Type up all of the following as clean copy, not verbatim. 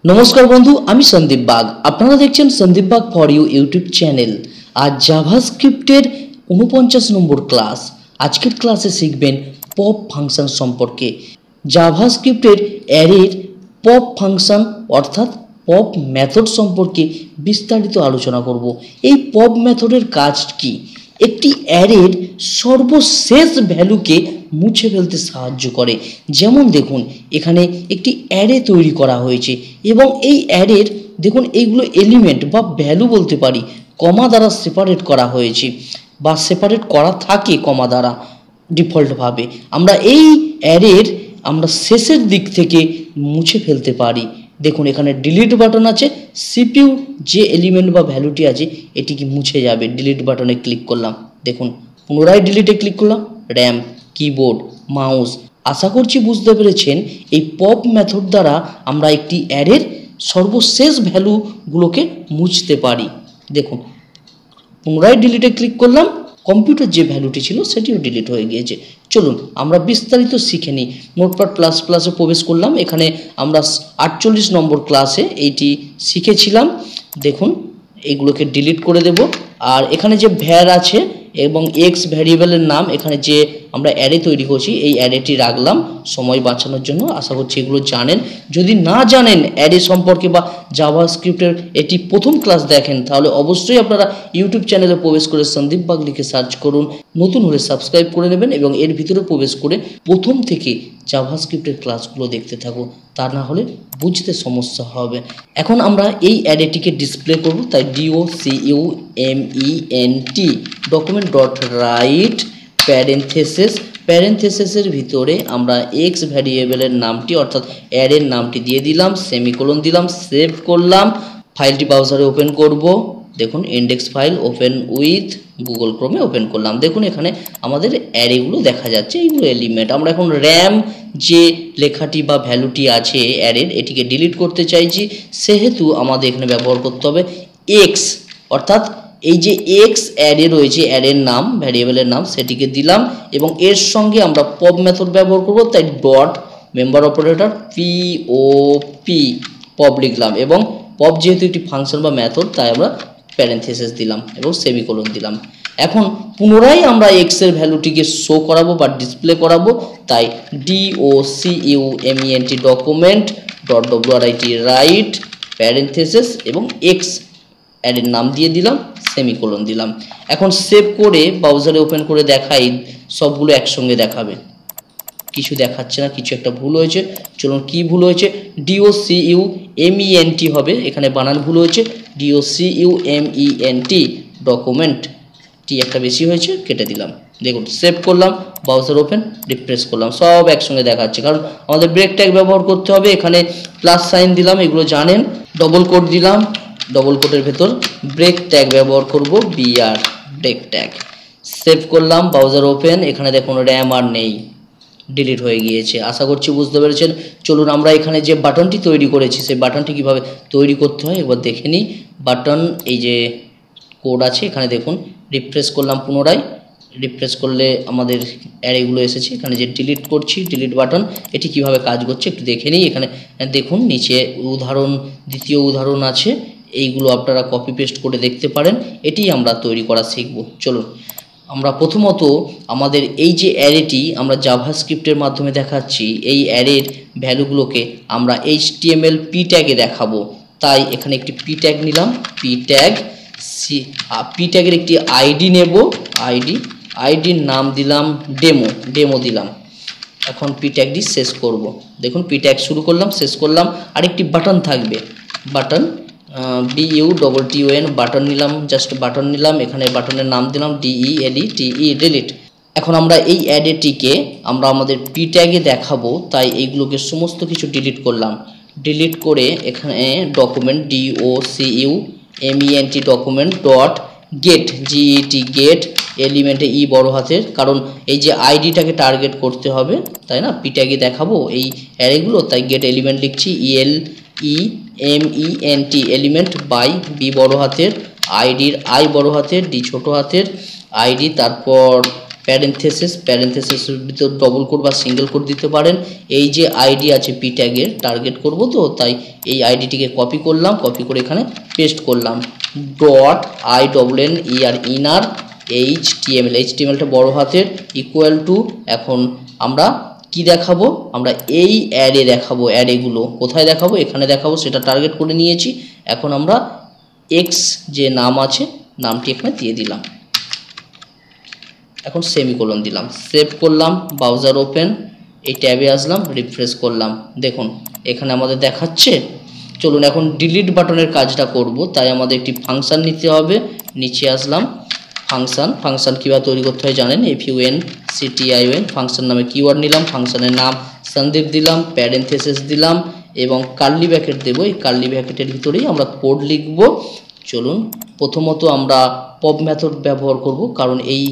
নমস্কার বন্ধু, আমি সন্দীপ বাগ। আপনারা দেখছেন Sandip Bag for you YouTube channel. আজ জাভাস্ক্রিপ্টের 49 নম্বর ক্লাস। আজকের ক্লাসে শিখবেন পপ ফাংশন সম্পর্কে। জাভাস্ক্রিপ্টের অ্যারের পপ ফাংশন অর্থাৎ পপ মেথড সম্পর্কে বিস্তারিত আলোচনা করব। এই পপ মেথডের কাজ কি? একটি অ্যারের সর্বশেষ ভ্যালুকে মুছে ফেলতে সাহায্য করে। যেমন দেখুন, এখানে একটি অ্যারে তৈরি করা হয়েছে এবং এই অ্যারের দেখুন এইগুলো এলিমেন্ট বা ভ্যালু বলতে পারি কমা দ্বারা সেপারেট করা হয়েছে বা সেপারেট করা থাকে কমা দ্বারা ডিফল্টভাবে। আমরা এই অ্যারের শেষের দিক থেকে মুছে ফেলতে পারি। দেখুন এখানে ডিলিট বাটন আছে, সিপিইউ যে এলিমেন্ট বা ভ্যালুটি আছে এটি কি মুছে যাবে। ডিলিট বাটনে ক্লিক করলাম, দেখুন পুনরায় ডিলিটে ক্লিক করলাম। RAM, keyboard, mouse. আশা করছি বুঝতে পেরেছেন এই পপ মেথড দ্বারা আমরা একটি অ্যারের সর্বশেষ ভ্যালুগুলোকে মুছতে পারি। দেখুন পুনরায় ডিলিটে ক্লিক করলাম, কম্পিউটার যে ভ্যালুটি ছিল সেটিও ডিলিট হয়ে গিয়েছে। চলুন আমরা বিস্তারিত শিখে নিই। নোটপ্যাড প্লাস প্লাসে প্রবেশ করলাম। এখানে আমরা 48 নম্বর ক্লাসে এইটি শিখেছিলাম। দেখুন এইগুলোকে ডিলিট করে দেব। আর এখানে যে ভ্যার আছে এবং এক্স ভ্যারিয়েবলের নাম, এখানে যে আমরা অ্যারে তৈরি করছি এই অ্যারেটি রাখলাম সময় বাঁচানোর জন্য। আশা করছি এগুলো জানেন। যদি না জানেন অ্যারে সম্পর্কে বা জাভাস্ক্রিপ্টের এটি প্রথম ক্লাস দেখেন, তাহলে অবশ্যই আপনারা ইউটিউব চ্যানেলে প্রবেশ করে সন্দীপ বাগ লিখে সার্চ করুন। নতুন হলে সাবস্ক্রাইব করে নেবেন এবং এর ভিতরে প্রবেশ করে প্রথম থেকে জাভাস্ক্রিপ্টের ক্লাসগুলো দেখতে থাকুন, তা না হলে বুঝতে সমস্যা হবে। এখন আমরা এই অ্যারেটিকে ডিসপ্লে করব, তাই document ডকুমেন্ট ডট রাইট প্যারেন্থেসিসের ভিতরে আমরা এক্স ভ্যারিয়েবলের নামটি অর্থাৎ অ্যারের নামটি দিয়ে দিলাম, সেমিকোলন দিলাম, সেভ করলাম। ফাইলটি ব্রাউজারে ওপেন করব। দেখুন index file open with Google ক্রোমে ওপেন করলাম। দেখুন এখানে আমাদের অ্যারেগুলো দেখা যাচ্ছে, এইগুলো এলিমেন্ট। আমরা এখন র্যাম যে লেখাটি বা ভ্যালুটি আছে অ্যারের, এটিকে ডিলিট করতে চাইছি, সেহেতু আমাদের এখানে ব্যবহার করতে হবে এক্স, অর্থাৎ এই যে এক্স অ্যারে রয়েছে অ্যারের নাম ভ্যারিয়েবলের নাম সেটিকে দিলাম এবং এর সঙ্গে আমরা পপ মেথড ব্যবহার করব, তাই ডট মেম্বার অপারেটর পপ লিখলাম এবং পপ যেহেতু একটি ফাংশন বা মেথড তাই আমরা প্যারেন্থেসিস দিলাম এবং সেমিকোলন দিলাম। এখন পুনরায় আমরা এক্স এর ভ্যালুটিকে শো করাবো বা ডিসপ্লে করাবো, তাই document document dot writ right parenthesis এবং এক্স অ্যারের নাম দিয়ে দিলাম, সেমিকোলন দিলাম। এখন সেভ করে ব্রাউজারে ওপেন করে দেখাই, সবগুলো একসঙ্গে দেখাবে। কিছু দেখাচ্ছে না, কিছু একটা ভুল হয়েছে। চলুন কি ভুল হয়েছে, document হবে, এখানে বানান ভুল হয়েছে। document ডকুমেন্ট টি একটা বেশি হয়েছে, কেটে দিলাম। দেখুন সেভ করলাম, ব্রাউজার ওপেন, রিফ্রেশ করলাম, সব একসঙ্গে দেখাচ্ছে। কারণ আমাদের ব্রেক ট্যাগ ব্যবহার করতে হবে। এখানে প্লাস সাইন দিলাম, এগুলো জানেন। ডবল কোট দিলাম, ডবল কোটের ভেতর ব্রেক ট্যাগ ব্যবহার করব, বিআর ব্রেক ট্যাগ। সেভ করলাম, ব্রাউজার ওপেন। এখানে দেখুন র্যাম আর নেই, ডিলিট হয়ে গিয়েছে। আশা করছি বুঝতে পেরেছেন। চলুন আমরা এখানে যে বাটনটি তৈরি করেছি সেই বাটনটি কিভাবে তৈরি করতে হয় একবার দেখে নিই। বাটন এই যে কোড আছে এখানে দেখুন, রিফ্রেশ করলাম, পুনরায় রিফ্রেশ করলে আমাদের অ্যারেগুলো এসেছে। এখানে যে ডিলিট করছি, ডিলিট বাটন, এটি কিভাবে কাজ করছে একটু দেখে নিই। এখানে দেখুন নিচে উদাহরণ, দ্বিতীয় উদাহরণ আছে, এইগুলো আপনারা কপি পেস্ট করে দেখতে পারেন। এটি আমরা তৈরি করা শিখব। চলুন আমরা প্রথমত আমাদের এই যে অ্যারেটি আমরা জাভাস্ক্রিপ্টের মাধ্যমে দেখাচ্ছি, এই অ্যারের ভ্যালুগুলোকে আমরা HTML পি ট্যাগে দেখাবো। তাই এখানে একটি পি ট্যাগ নিলাম, পি ট্যাগের একটি আইডি নেব, আইডির নাম দিলাম ডেমো দিলাম। এখন পি ট্যাগটি শেষ করব। দেখুন পি ট্যাগ শুরু করলাম, শেষ করলাম। আরেকটি বাটন থাকবে, বাটন BUTTON বাটন নিলাম, জাস্ট বাটন নিলাম। এখানে বাটনের নাম দিলাম ডিলিট। এখন আমরা এই অ্যারেটিকে আমরা আমাদের পি ট্যাগে দেখাবো, তাই এইগুলোকে সমস্ত কিছু ডিলিট করলাম। ডিলিট করে এখানে document document document dot get get এলিমেন্টে ই বড় হাতের, কারণ এই যে আইডিটাকে টার্গেট করতে হবে তাই না, পি ট্যাগে দেখাবো এই অ্যারেগুলো, তাই গেট এলিমেন্ট লিখছি ELEMENT এলিমেন্ট বাই বি বড় হাতের, আইডির আই বড় হাতের, ডি ছোট হাতের, আইডি, তারপর প্যারেন্থেসিসের ভিতর ডবল কোট বা সিঙ্গেল কোট দিতে পারেন। এই যে আইডি আছে পি ট্যাগের টার্গেট করব, তো তাই এই আইডিটিকে কপি করলাম, কপি করে এখানে পেস্ট করলাম। ডট INNER ইনার HTML টা বড় হাতের ইকুয়াল টু, এখন আমরা কি দেখাবো, আমরা এই অ্যারে দেখাবো। অ্যারেগুলো কোথায় দেখাবো, এখানে দেখাবো, সেটা টার্গেট করে নিয়েছি। এখন আমরা এক্স যে নাম আছে নামটি এখানে দিয়ে দিলাম, এখন সেমিকোলন দিলাম, সেভ করলাম, ব্রাউজার ওপেন, এই ট্যাবে আসলাম, রিফ্রেশ করলাম, দেখুন এখানে আমাদের দেখাচ্ছে। চলুন এখন ডিলিট বাটনের কাজটা করব, তাই আমাদের একটি ফাংশন নিতে হবে। নিচে আসলাম, ফাংশন কীভাবে তৈরি করতে হয় জানেন, FUNCTION ফাংশন নামে কিওয়ার্ড নিলাম, ফাংশনের নাম সন্দীপ দিলাম, প্যারেন্থেসিস দিলাম এবং কার্লি ব্র্যাকেট দেবো। এই কার্লি ব্র্যাকেটের ভিতরেই আমরা কোড লিখব। চলুন প্রথমত আমরা পপ মেথড ব্যবহার করব, কারণ এই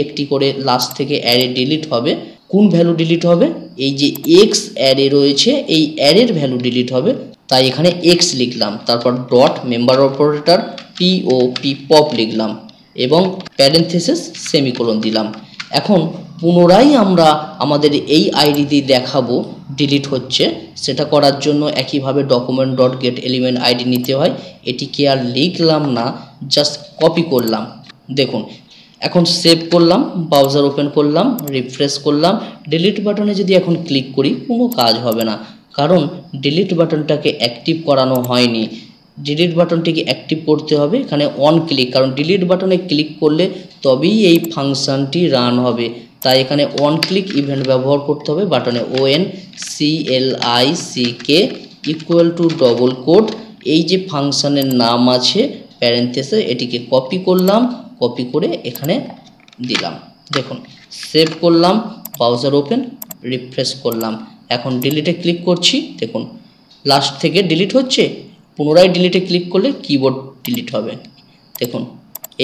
একটি করে লাস্ট থেকে অ্যারে ডিলিট হবে। কোন ভ্যালু ডিলিট হবে, এই যে এক্স অ্যারে রয়েছে এই অ্যারের ভ্যালু ডিলিট হবে, তাই এখানে এক্স লিখলাম, তারপর dot member operator POP pop লিখলাম এবং প্যারেন্থেসিস সেমিকোলন দিলাম। এখন পুনরায় আমরা আমাদের এই আইডি দিয়ে দেখাবো ডিলিট হচ্ছে, সেটা করার জন্য একইভাবে document dot get element ID নিতে হয়। এটিকে আর লিখলাম না, জাস্ট কপি করলাম। দেখুন এখন সেভ করলাম, ব্রাউজার ওপেন করলাম, রিফ্রেশ করলাম। ডিলিট বাটনে যদি এখন ক্লিক করি কোনো কাজ হবে না, কারণ ডিলিট বাটনটাকে অ্যাক্টিভ করানো হয়নি। ডিলিট বাটনটিকে অ্যাক্টিভ করতে হবে এখানে অন ক্লিক, কারণ ডিলিট বাটনে ক্লিক করলে তবেই এই ফাংশনটি রান হবে, তাই এখানে অন ক্লিক ইভেন্ট ব্যবহার করতে হবে। বাটনে ONCLICK equal to double quote, এই যে ফাংশনের নাম আছে প্যারেন্থেসিস, এটিকে কপি করলাম, কপি করে এখানে দিলাম। দেখুন সেভ করলাম, ব্রাউজার ওপেন, রিফ্রেশ করলাম। এখন ডিলিটে ক্লিক করছি, দেখুন লাস্ট থেকে ডিলিট হচ্ছে, পুনরায় ডিলিটে ক্লিক করলে কিবোর্ড ডিলিট হবে। দেখুন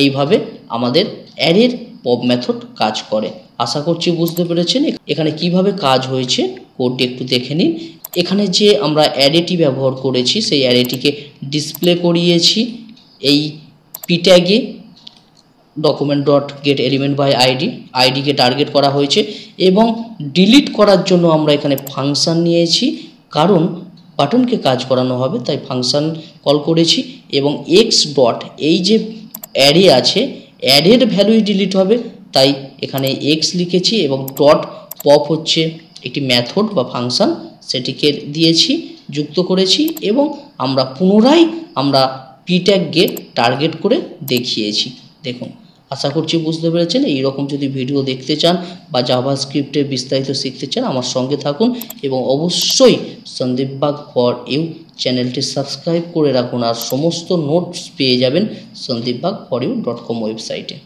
এইভাবে আমাদের অ্যারের পপ মেথড কাজ করে। আশা করছি বুঝতে পেরেছেন এখানে কিভাবে কাজ হয়েছে। কোডটি একটু দেখে নিন। এখানে যে আমরা অ্যারেটি ব্যবহার করেছি সেই অ্যারেটিকে ডিসপ্লে করিয়েছি এই পি ট্যাগে document dot get element by আইডিকে টার্গেট করা হয়েছে এবং ডিলিট করার জন্য আমরা এখানে ফাংশন নিয়েছি, কারণ বাটনকে কাজ করানো হবে তাই ফাংশন কল করেছি। এবং এক্স ডট এই যে অ্যারে আছে অ্যারের ভ্যালুই ডিলিট হবে, তাই এখানে এক্স লিখেছি এবং ডট পপ হচ্ছে একটি মেথড বা ফাংশন, সেটিকে দিয়েছি, যুক্ত করেছি এবং আমরা পুনরায় পি ট্যাগকে টার্গেট করে দেখিয়েছি। দেখুন আশা করছি বুঝতে পেরেছেন। এইরকম যদি ভিডিও দেখতে চান বা জাভাস্ক্রিপ্টের বিস্তারিত শিখতে চান আমার সঙ্গে থাকুন এবং অবশ্যই সন্দীপ বাগ ফর ইউ চ্যানেলটি সাবস্ক্রাইব করে রাখুন, আর সমস্ত নোটস পেয়ে যাবেন সন্দীপবাগ.com ওয়েবসাইটে।